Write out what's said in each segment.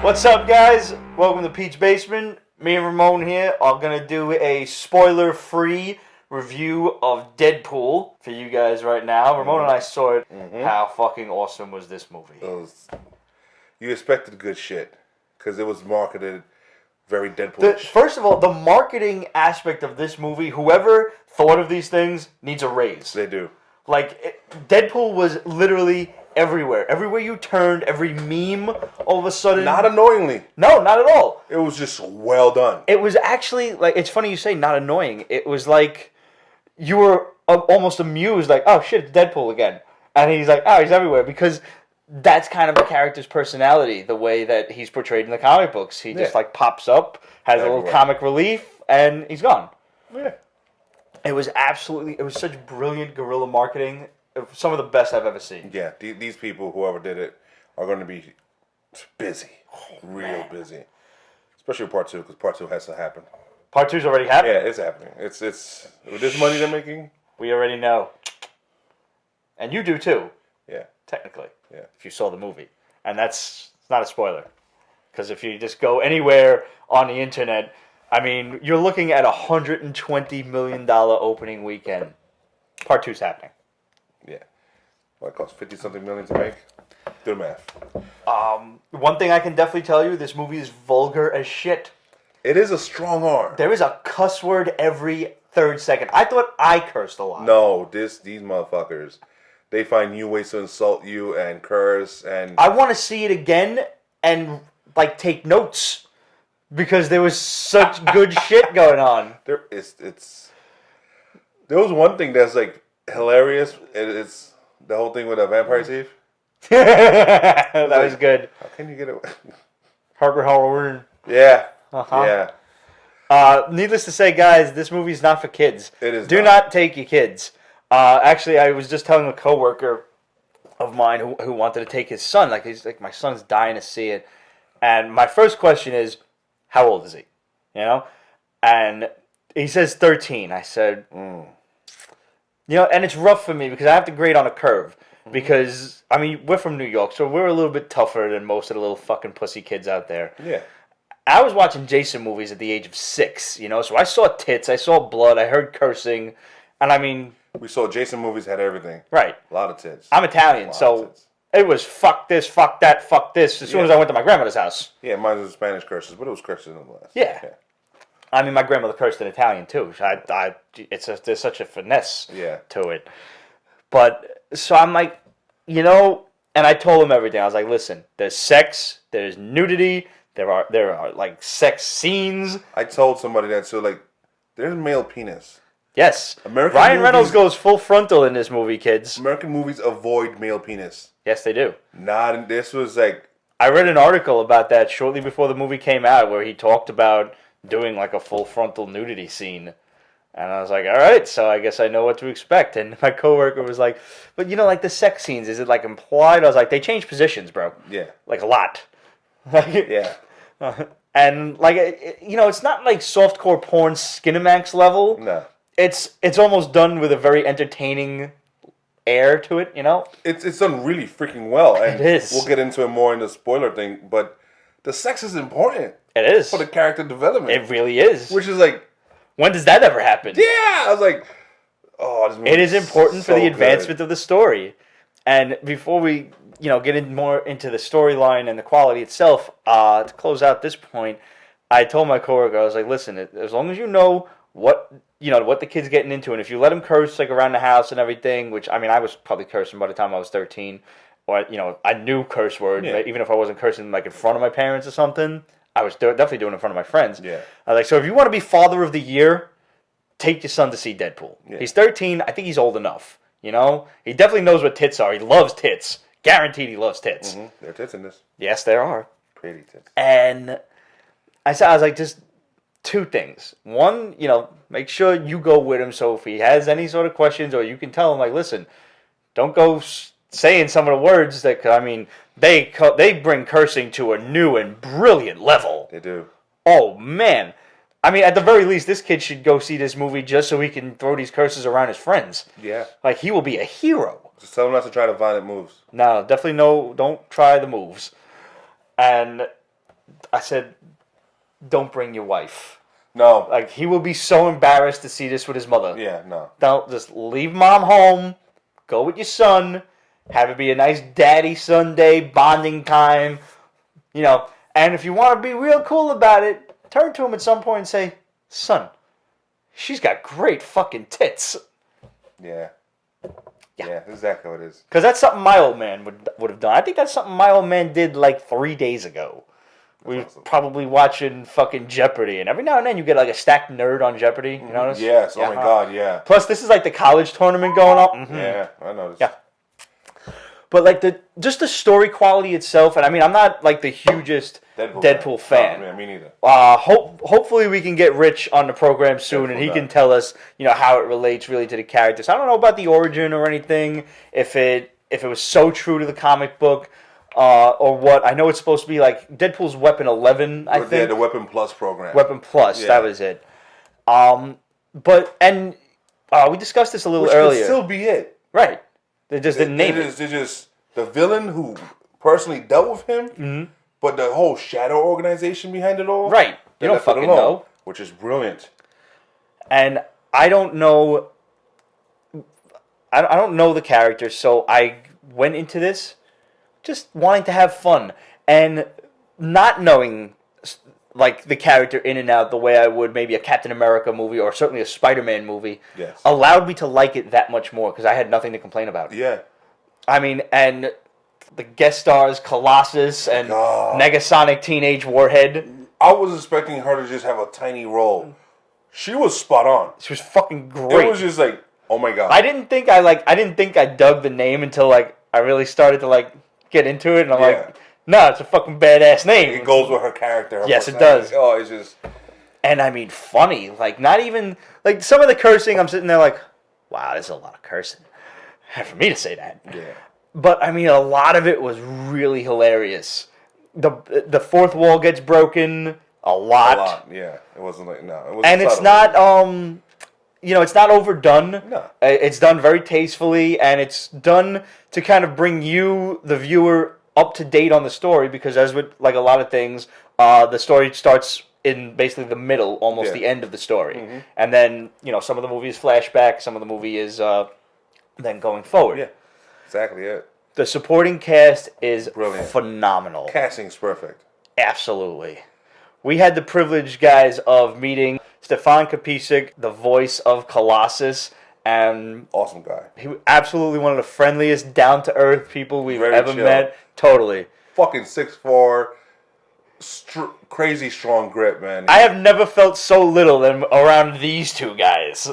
What's up, guys? Welcome to Pete's Basement. Me and Ramon here are going to do a spoiler-free review of Deadpool for you guys right now. Ramon and I saw it. How fucking awesome was this movie? You expected good shit because it was marketed very Deadpool. First of all, the marketing aspect of this movie, whoever thought of these things needs a raise. They do. Deadpool was literally everywhere. Everywhere you turned, every meme, all of a sudden... Not annoyingly. No, not at all. It was just well done. It was actually, it's funny you say not annoying. It was like, you were almost amused, oh shit, it's Deadpool again. And he's like, oh, he's everywhere, because that's kind of the character's personality, the way that he's portrayed in the comic books. He just, pops up, has a little comic relief, and he's gone. Yeah. It was such brilliant guerrilla marketing. Some of the best I've ever seen. Yeah, these people, whoever did it, are going to be busy. Real busy. Especially part 2, because part 2 has to happen. Part 2's already happening? Yeah, it's happening. It's with this money they're making. We already know. And you do too. Yeah. Technically. Yeah. If you saw the movie. And it's not a spoiler. Because if you just go anywhere on the internet, you're looking at $120 million opening weekend. Part 2's happening. Yeah. Well, it costs 50-something million to make. Do the math. One thing I can definitely tell you, this movie is vulgar as shit. It is a strong R. There is a cuss word every third second. I thought I cursed a lot. No, these motherfuckers, they find new ways to insult you and curse and... I want to see it again and, take notes. Because there was such good shit going on. There was one thing that's, hilarious. It's the whole thing with a vampire thief. That was good. How can you get it? Harper Halloween. Yeah. Uh-huh. Yeah. Needless to say, guys, this movie's not for kids. It is. Do not take your kids. Actually, I was just telling a coworker of mine who wanted to take his son. He's my son's dying to see it. And my first question is, how old is he? And he says 13. I said, and it's rough for me because I have to grade on a curve. Because, we're from New York, so we're a little bit tougher than most of the little fucking pussy kids out there. Yeah. I was watching Jason movies at the age of 6, so I saw tits, I saw blood, I heard cursing, and we saw Jason movies had everything. Right. A lot of tits. I'm Italian, so it was fuck this, fuck that, fuck this, as soon as I went to my grandmother's house. Yeah, mine was Spanish curses, but it was curses nonetheless. Yeah. My grandmother cursed in Italian, too. There's such a finesse to it. But, so I'm and I told him everything. I was like, listen, there's sex, there's nudity, there are sex scenes. I told somebody that, so, there's male penis. Yes. Ryan Reynolds goes full frontal in this movie, kids. American movies avoid male penis. Yes, they do. This was, I read an article about that shortly before the movie came out where he talked about doing, a full frontal nudity scene. And I was like, all right, so I guess I know what to expect. And my coworker was like, but the sex scenes, is it implied? I was like, they change positions, bro. Yeah. A lot. Yeah. And it's not softcore porn Skinamax level. No. It's almost done with a very entertaining air to it, It's done really freaking well. And it is. We'll get into it more in the spoiler thing, but the sex is important. It is. For the character development. It really is. Which is when does that ever happen? Yeah! I was like, oh, this movie it is important for the advancement good. of the story. And before we, get more into the storyline and the quality itself, to close out this point, I told my coworker, I was like, listen, as long as you know what the kid's getting into, and if you let him curse around the house and everything, which I was probably cursing by the time I was 13, or I knew curse words, even if I wasn't cursing in front of my parents or something. I was definitely doing it in front of my friends. Yeah. I was like, so if you want to be father of the year, take your son to see Deadpool. Yeah. He's 13. I think he's old enough. He definitely knows what tits are. He loves tits. Guaranteed he loves tits. Mm-hmm. There are tits in this. Yes, there are. Pretty tits. And I was like, just two things. One, make sure you go with him, so if he has any sort of questions, or you can tell him, listen, don't go saying some of the words that, they bring cursing to a new and brilliant level. They do. Oh, man. At the very least, this kid should go see this movie just so he can throw these curses around his friends. Yeah. He will be a hero. Just tell him not to try the violent moves. No, definitely no, don't try the moves. And I said, don't bring your wife. No. Like, he will be so embarrassed to see this with his mother. Yeah, no. Don't just leave mom home. Go with your son. Have it be a nice daddy-son day, bonding time. You know, and if you want to be real cool about it, turn to him at some point and say, son, she's got great fucking tits. Yeah. Yeah, exactly what it is. Because that's something my old man would have done. I think that's something my old man did like 3 days ago. We were probably watching fucking Jeopardy, and every now and then you get like a stacked nerd on Jeopardy. You notice? Yes. Oh my God. Yeah. Plus, this is like the college tournament going on. Mm-hmm. Yeah, I noticed. Yeah. But like just the story quality itself, and I mean, I'm not like the hugest Deadpool fan. Oh, yeah, me neither. Hopefully we can get Rich on the program soon, and he can tell us, you know, how it relates really to the characters. I don't know about the origin or anything, if it was so true to the comic book. Or what? I know it's supposed to be like Deadpool's Weapon 11, I think. Yeah, the Weapon Plus program. Weapon Plus, that was it. But we discussed this a little earlier. Which could still be it. Right. They just didn't name it. They're just the villain who personally dealt with him, but the whole shadow organization behind it all. Right. You don't fucking know. Which is brilliant. And I don't know. I don't know the character, so I went into this just wanting to have fun and not knowing like the character in and out the way I would maybe a Captain America movie or certainly a Spider-Man movie. Yes. Allowed me to like it that much more because I had nothing to complain about. Yeah. I mean, and the guest stars Colossus and Negasonic Teenage Warhead. I was expecting her to just have a tiny role. She was spot on. She was fucking great. It was just like, oh my God. I didn't think I dug the name until like I really started to like get into it, and I'm like, no, it's a fucking badass name. It goes with her character. Yes, it does. Oh, it's just... And I mean, funny. Like, not even... Like, some of the cursing, I'm sitting there like, wow, there's a lot of cursing. For me to say that. Yeah. But, I mean, a lot of it was really hilarious. The fourth wall gets broken a lot. A lot, yeah. It wasn't like, no. It wasn't and it's not, you know, it's not overdone. No. It's done very tastefully, and it's done to kind of bring you, the viewer, up to date on the story, because as with like a lot of things, the story starts in basically the middle, almost the end of the story. Mm-hmm. And then, you know, some of the movie is flashback, some of the movie is then going forward. Yeah, exactly it. The supporting cast is brilliant. Phenomenal. Casting's perfect. Absolutely. We had the privilege, guys, of meeting Stefan Kapičić, the voice of Colossus, and awesome guy. He was absolutely one of the friendliest, down-to-earth people we've ever chill. met. Totally. Fucking 6'4", crazy strong grip, man. I have never felt so little than around these two guys.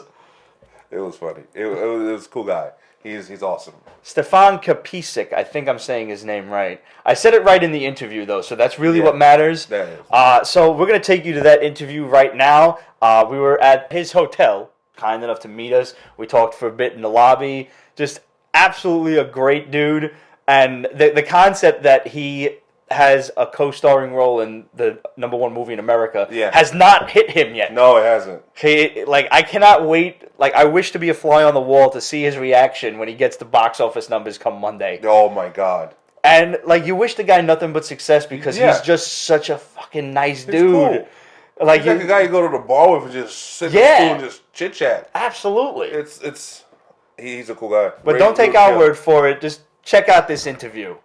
It was funny. It was a cool guy. He's awesome. Stefan Kapičić, I think I'm saying his name right. I said it right in the interview, though, so that's really what matters. That is. So we're going to take you to that interview right now. We were at his hotel, kind enough to meet us. We talked for a bit in the lobby. Just absolutely a great dude. And the concept that he has a co-starring role in the #1 movie in America has not hit him yet. No, it hasn't. I cannot wait. Like, I wish to be a fly on the wall to see his reaction when he gets the box office numbers come Monday. Oh, my God. And, like, you wish the guy nothing but success because he's just such a fucking nice dude. Cool. Like, he's like a guy you go to the bar with and just sit in the stool and just chit-chat. Absolutely. He's a cool guy. But don't take our word for it. Just check out this interview.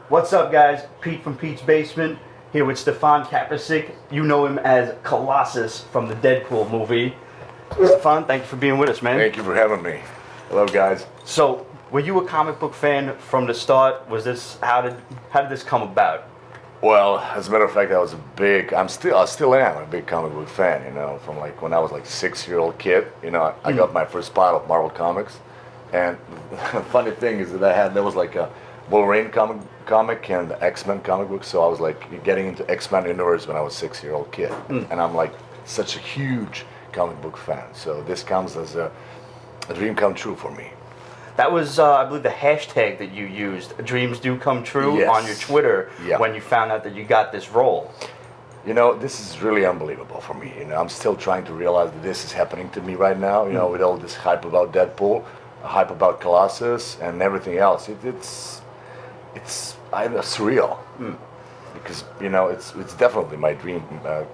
What's up, guys? Pete from Pete's Basement, here with Stefan Kapičić. You know him as Colossus from the Deadpool movie. Stefan, thank you for being with us, man. Thank you for having me. Hello, guys. So, were you a comic book fan from the start? Was this how did this come about? Well, as a matter of fact, I still am a big comic book fan. You know, from like when I was like 6-year-old kid. You know, I got my first pile of Marvel comics, and the funny thing is that there was like a Wolverine comic and the X-Men comic book. So I was like getting into X-Men universe when I was a 6-year-old kid, and I'm like such a huge comic book fan. So this comes as a dream come true for me. That was, I believe, the hashtag that you used, Dreams Do Come True, on your Twitter when you found out that you got this role. You know, this is really unbelievable for me. You know, I'm still trying to realize that this is happening to me right now, you know, with all this hype about Deadpool, hype about Colossus, and everything else. It's surreal. because it's definitely my dream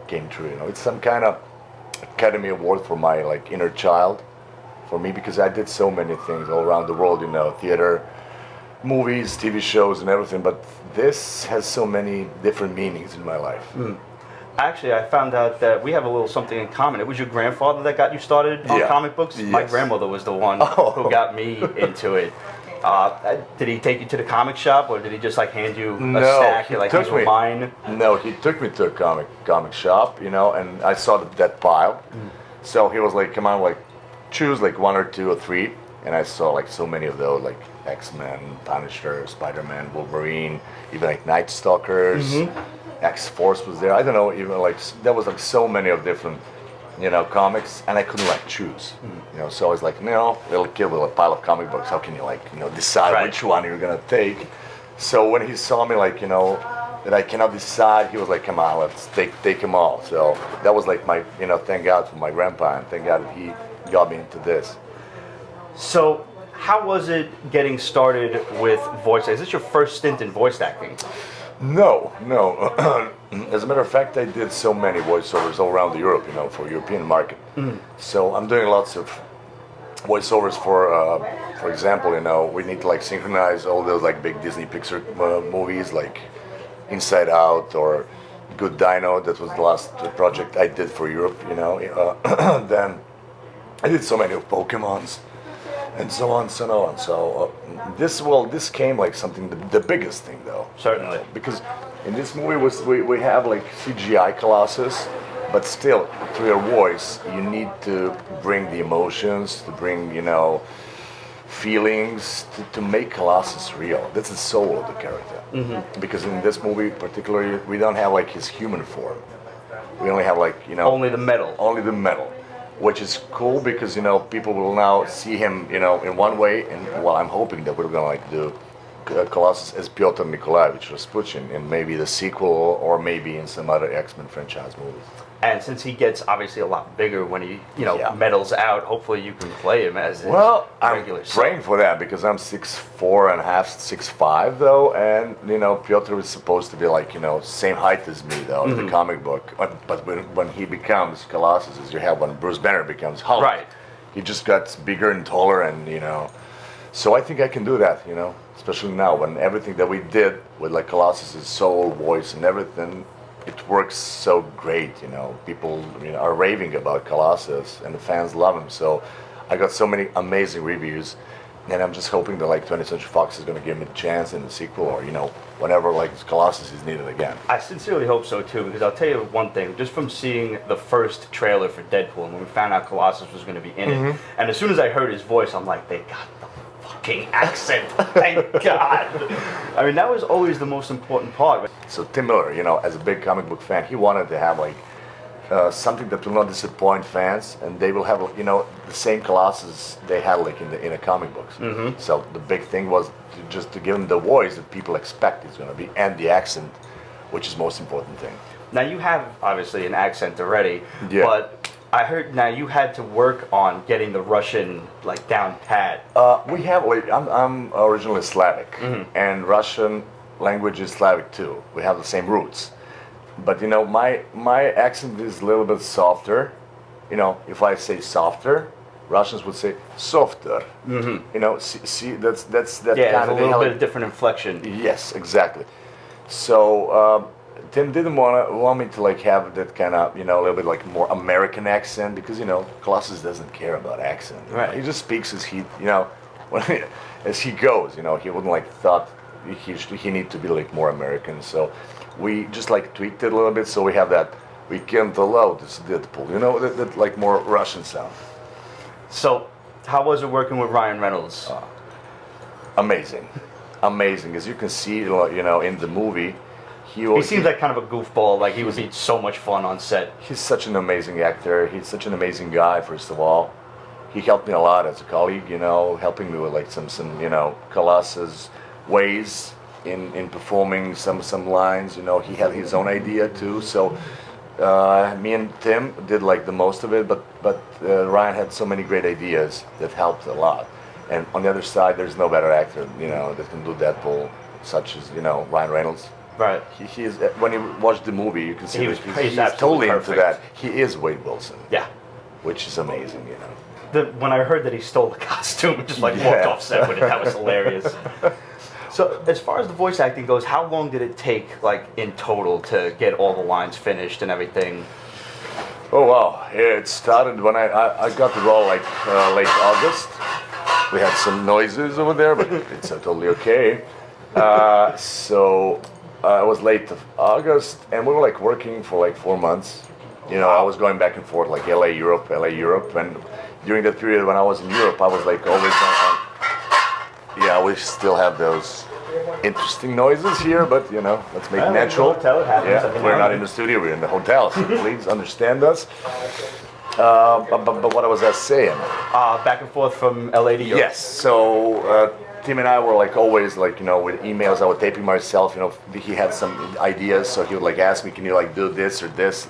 came true. It's some kind of Academy Award for my like inner child, for me, because I did so many things all around the world. Theater, movies, TV shows, and everything. But this has so many different meanings in my life. Actually, I found out that we have a little something in common. It was your grandfather that got you started on Yeah. comic books? My Yes. grandmother was the one Oh. who got me into it. Did he take you to the comic shop, or did he just like hand you a No, stack? he You're like, took these were me. mine. No, he took me to a comic shop, and I saw that pile. So he was like, "Come on, like, choose like one or two or three." And I saw like so many of those, like X-Men, Punisher, Spider-Man, Wolverine, even like Night Stalkers, X-Force was there. I don't know, even like there was like so many of different, comics, and I couldn't like choose. So I was like, no, little kid with a pile of comic books. How can you like, decide Right. which one you're gonna take? So when he saw me like, that I cannot decide, he was like, come on, let's take them all. So that was like my, thank God for my grandpa, and thank God that he got me into this. So, how was it getting started with voice? Is this your first stint in voice acting? No. As a matter of fact, I did so many voiceovers all around Europe, for European market. So I'm doing lots of voiceovers for example, we need to like synchronize all those like big Disney Pixar movies like Inside Out or Good Dino. That was the last project I did for Europe, Then I did so many of Pokemons and so on, so on. So this came like something, the biggest thing though. Certainly. Because in this movie we have like CGI Colossus, but still through your voice you need to bring the emotions, to bring feelings, to make Colossus real. That's the soul of the character. Because in this movie particularly we don't have like his human form. We only have like Only the metal. only the metal, which is cool because people will now see him in one way, and I'm hoping that we're gonna like do Colossus as Pyotr Nikolaevich Rasputin in maybe the sequel or maybe in some other X-Men franchise movies. And since he gets obviously a lot bigger when he, Yeah. medals out, hopefully you can play him as his Well, I'm regular praying for that because I'm 6'4" and a half, 6'5" though, and Pyotr is supposed to be like same height as me though in the comic book. But when he becomes Colossus, as you have when Bruce Banner becomes Hulk, Right. he just got bigger and taller, and so I think I can do that. Especially now when everything that we did with like Colossus's soul, voice, and everything. It works so great, People are raving about Colossus, and the fans love him. So I got so many amazing reviews, and I'm just hoping that like 20th Century Fox is going to give me a chance in the sequel, or whenever like Colossus is needed again. I sincerely hope so too, because I'll tell you one thing, just from seeing the first trailer for Deadpool, and when we found out Colossus was going to be in it, and as soon as I heard his voice, I'm like, they got the fucking accent, thank God. I mean, that was always the most important part. So Tim Miller, as a big comic book fan, he wanted to have like something that will not disappoint fans, and they will have the same Colossus they had like in the comic books. So the big thing was to give him the voice that people expect he's going to be, and the accent, which is most important thing. Now, you have obviously an accent already, Yeah. but I heard now you had to work on getting the Russian like down pat. We have like I'm originally Slavic, and Russian language is Slavic too. We have the same roots, but my accent is a little bit softer. If I say softer, Russians would say softer. See that's that Yeah, kind there's a of little bit of different inflection. Yes, exactly. So Tim didn't want me to like have that kind of a little bit like more American accent, because Colossus doesn't care about accent. Right. He just speaks as he as he goes. He wouldn't like thought he need to be like more American. So we just like tweaked it a little bit, so we have that we can't allow this Deadpool. That like more Russian sound. So, how was it working with Ryan Reynolds? Amazing. As you can see, in the movie, He seems like kind of a goofball. Like he would be so much fun on set. He's such an amazing actor. He's such an amazing guy, first of all. He helped me a lot as a colleague, helping me with like some Colossus ways in performing some lines. He had his own idea too. So me and Tim did like the most of it, but Ryan had so many great ideas that helped a lot. And on the other side, there's no better actor, that can do Deadpool, such as Ryan Reynolds. Right. He is. When you watch the movie, you can see He's he's absolutely totally perfect. into that. He is Wade Wilson, Yeah. which is amazing, you know. When I heard that he stole the costume and just like walked Yeah. off set with it, that was hilarious. So, as far as the voice acting goes, how long did it take, like in total, to get all the lines finished and everything? Oh wow! Yeah, it started when I got the role like late August. We had some noises over there, but it's totally okay. So it was late August, and we were like working for like 4 months. You know, I was going back and forth like LA, Europe, and during that period when I was in Europe, I was like always on. Yeah, we still have those interesting noises here, but you know, let's make it natural. Hotel, it happens every Yeah, now we're and not then. in the studio, we're in the hotel, so please understand us. But what was I saying? Back and forth from LA to Europe. Yes, so Tim and I were like always like, you know, with emails, I would taping myself, you know, he had some ideas, so he would like ask me, can you like do this or this?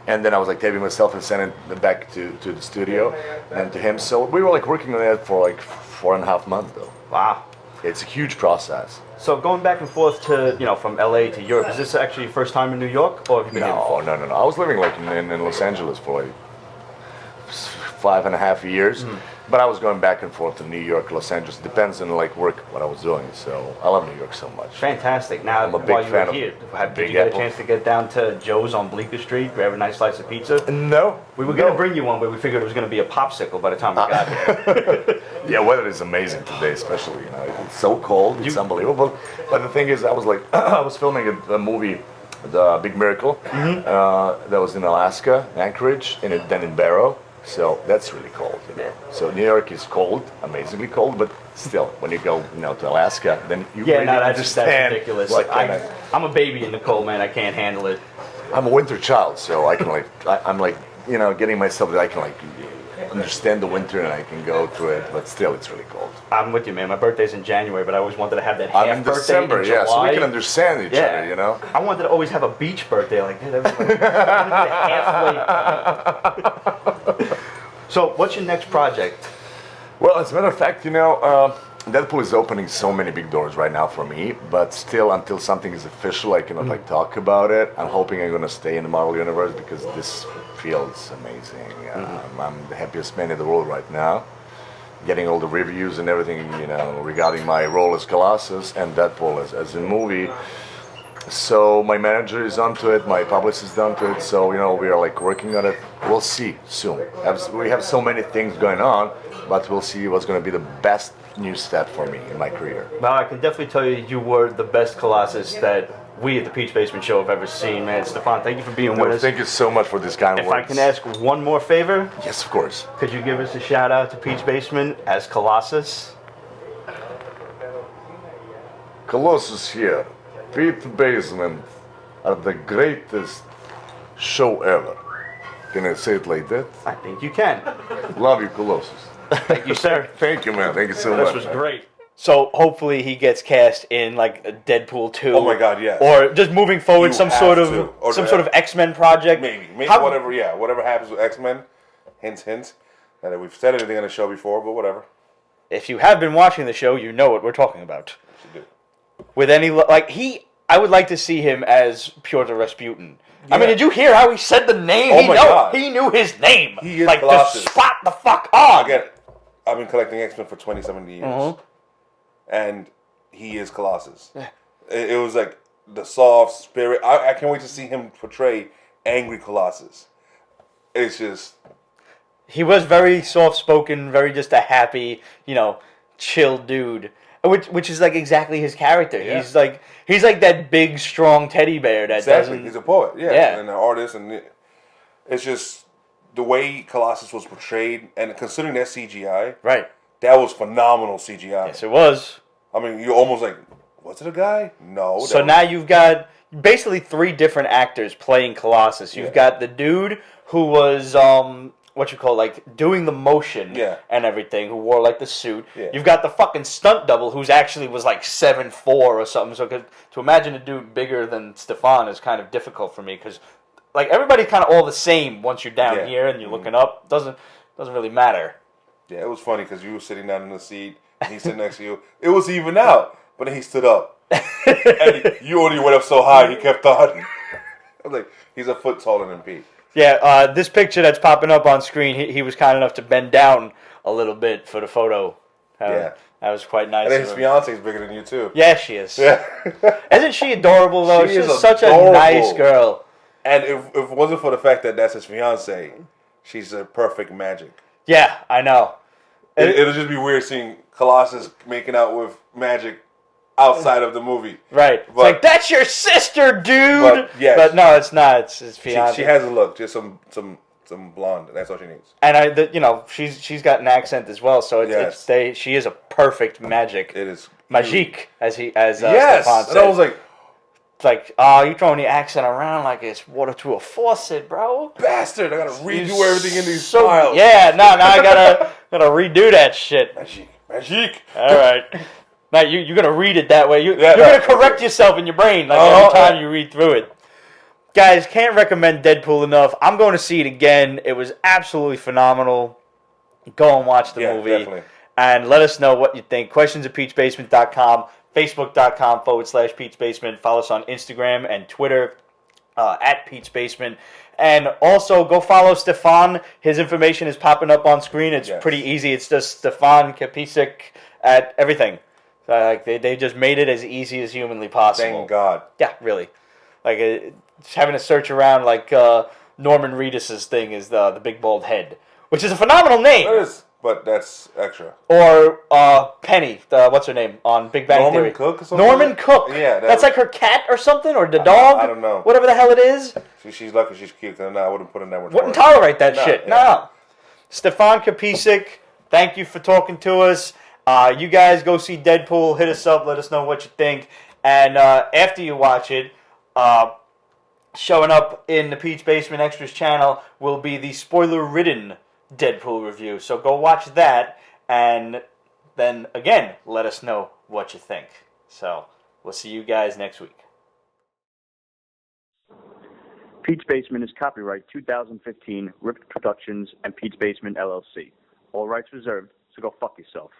And then I was like taping myself and sending it back to the studio and to him. So we were like working on it for like 4.5 months though. Wow. It's a huge process. So going back and forth to, you know, from LA to Europe, is this actually your first time in New York, or have you been here before? No. I was living like in Los Angeles for like 5.5 years, but I was going back and forth to New York, Los Angeles. Depends on like work what I was doing. So I love New York so much. Fantastic. Now, I'm a big while you fan were of here, did Big you get a Apple. chance to get down to Joe's on Bleecker Street, grab a nice slice of pizza? No, We were going to bring you one, but we figured it was going to be a popsicle by the time we got here. Yeah, weather is amazing today, especially. You know, it's so cold, it's unbelievable. But the thing is, I was like, I was filming a movie, The Big Miracle, that was in Alaska, Anchorage, and then in Barrow. So that's really cold. You know? So New York is cold, amazingly cold, but still, when you go, you know, to Alaska, then you Yeah, really no, that's understand. ridiculous. what kind I'm a baby in the cold, man. I can't handle it. I'm a winter child, so I can like, I'm like, you know, getting myself that I can like understand the winter and I can go through it, but still, it's really cold. I'm with you, man. My birthday's in January, but I always wanted to have that I'm half in birthday December, in yeah, so we July. can understand each other, you know. I wanted to always have a beach birthday, like hey, that was like the halfway. So, what's your next project? Well, as a matter of fact, you know, Deadpool is opening so many big doors right now for me, but still, until something is official, I cannot like talk about it. I'm hoping I'm gonna stay in the Marvel Universe because this feels amazing. I'm the happiest man in the world right now. Getting all the reviews and everything, you know, regarding my role as Colossus and Deadpool as a movie. So my manager is onto it, my publicist is onto it. So you know, we are like working on it. We'll see soon. We have so many things going on, but we'll see what's going to be the best new step for me in my career. Well, I can definitely tell you, you were the best Colossus that we at the Peach Basement Show have ever seen, man. Stefan, thank you for being with us. Thank you so much for this kind of If I words. can ask one more favor, Yes, of course. could you give us a shout out to Peach Basement as Colossus? Colossus here. Pete Basement are the greatest show ever. Can I say it like that? I think you can. Love you, Colossus. Thank you, sir. Thank you, man. Thank you so This much. was great. So hopefully he gets cast in like a Deadpool 2. Oh my God, yes. Or just moving forward, You some have sort of to. Or some the- sort of X-Men project. Maybe How- whatever happens with X-Men. Hints. Not that we've said anything on the show before, but whatever. If you have been watching the show, you know what we're talking about. You do. With any I would like to see him as Pyotr Rasputin. I mean, Yeah. did you hear how he said the name? Oh my God. He knew his name. He is like Colossus. just spot the fuck on. Again, I've been collecting X-Men for 27 years. Mhm. And he is Colossus. It was like the soft spirit. I can't wait to see him portray angry Colossus. It's just... He was very soft-spoken, very just a happy, chill dude. Which is like exactly his character. Yeah. He's like that big, strong teddy bear that Exactly. doesn't. He's a poet, Yeah. and an artist, and it's just the way Colossus was portrayed, and considering that CGI, Right. that was phenomenal CGI. Yes, it was. I mean, you're almost like, was it a guy? No. So now you've got basically 3 different actors playing Colossus. You've got the dude who was doing the motion Yeah. and everything, who wore like the suit. Yeah. You've got the fucking stunt double who's actually was like 7'4" or something. So to imagine a dude bigger than Stefan is kind of difficult for me because like everybody's kind of all the same once you're down Yeah. here and you're looking up. Doesn't really matter. Yeah, it was funny because you were sitting down in the seat, and he's sitting next to you. It was even out, but then he stood up. And you only went up so high, he kept on. I was like, he's a foot taller than Pete. Yeah, this picture that's popping up on screen, he was kind enough to bend down a little bit for the photo. Yeah. That was quite nice. And then his fiance is bigger than you, too. Yeah, she is. Yeah. Isn't she adorable, though? She She's is such adorable. a nice girl. And if it wasn't for the fact that that's his fiance, she's a perfect magic. Yeah, I know. It'll just be weird seeing Colossus making out with magic outside of the movie. Right. It's like, that's your sister, dude! But, yes. But no, it's not. It's his fiance. She has a look. Just some blonde. That's all she needs. And she's got an accent as well, so she is a perfect magic. It is magique, as yes. Stefan said. And I was like, it's like, oh, you throwing the accent around like it's water to a faucet, bro. bastard! I gotta redo everything in these so, files. Yeah, now I gotta redo that shit. Magique. All right. Now you're gonna read it that way. You're no. gonna correct yourself in your brain like every time you read through it. Guys, can't recommend Deadpool enough. I'm going to see it again. It was absolutely phenomenal. Go and watch the movie. Definitely. And let us know what you think. Questions@PeachBasement.com, Facebook.com/PeachBasement. Follow us on Instagram and Twitter @PeachBasement. And also go follow Stefan. His information is popping up on screen. It's pretty easy. It's just Stefan Kapičić at everything. They just made it as easy as humanly possible. Thank God. Yeah, really. Like having to search around like Norman Reedus's thing is the big bald head, which is a phenomenal name. That is, but that's extra. Or Penny, what's her name on Big Bang Norman Theory? Cook or something? Norman Cook. Yeah, that's like her cat or something, or the dog. I don't know. Whatever the hell it is. She's lucky she's cute. Cause I wouldn't put in that much. Wouldn't work. tolerate that shit. Yeah. No. Stefan Kapičić, thank you for talking to us. You guys go see Deadpool. Hit us up. Let us know what you think. And after you watch it, showing up in the Peach Basement Extras channel will be the spoiler-ridden Deadpool review. So go watch that, and then, again, let us know what you think. So we'll see you guys next week. Peach Basement is copyright 2015, Ripped Productions and Peach Basement LLC. All rights reserved, so go fuck yourself.